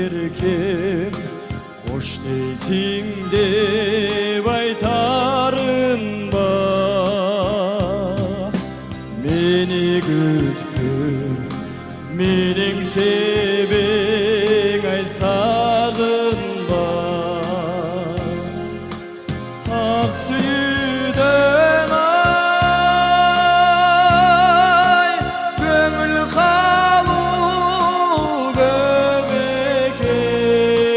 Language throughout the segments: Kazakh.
еркем, қош дейсің деп айтарын ба? Мені күткін, менің себең ай сағынба. Ақ сүйден ай, көңіл қалу көп екен.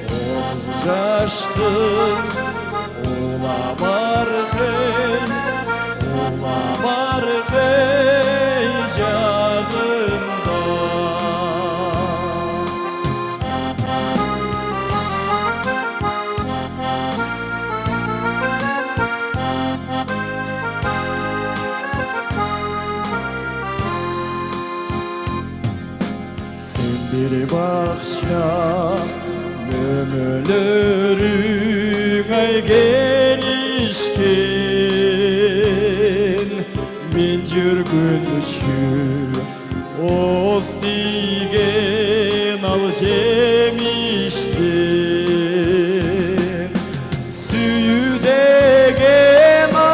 30 жаштың оламар қей, оламар қей жағында. Sen bir bakça ömürlerin ay genişken, men жүргінші оз тиген ал жеміштен. Сүйі деген ай,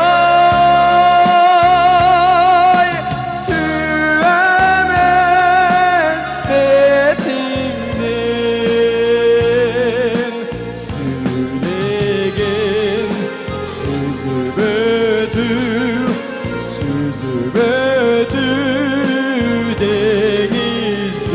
сүйемес бетіңнен. Сөйлеген сөзі бөту, сөзі бөту деңізден.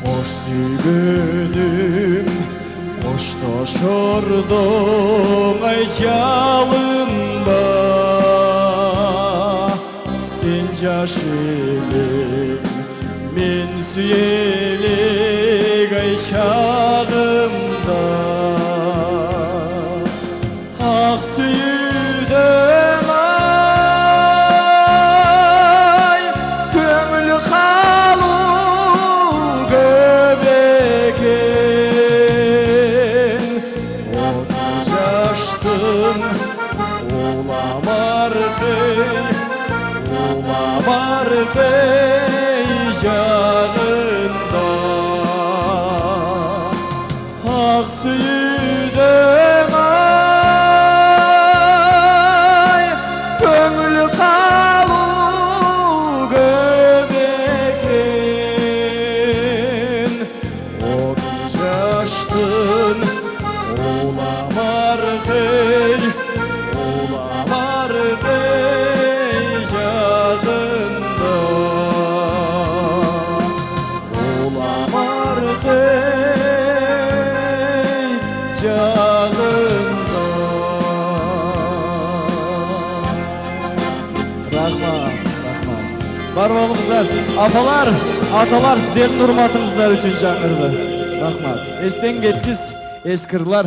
Қош сүйгенім, қошташырдың ай жалында. Сен жаш елең, мен сүйелек ай шағымда. Ақ сүйден ай, көңіл қалу көп екен. 30 жаштың оламар қей, оламар қей жағында. Ақ сүйден ай, көңіл қалу көп екен. 30 жаштың оламар қей, оламар қей жағында. Оламар қей жағында. Рахмат, рахмат. Бар болыңыздар. Апалар, аталар, сіздердің ұрматыңыздар үшін жаңырды. Рахмат. Естен кеткіз, ескірлар.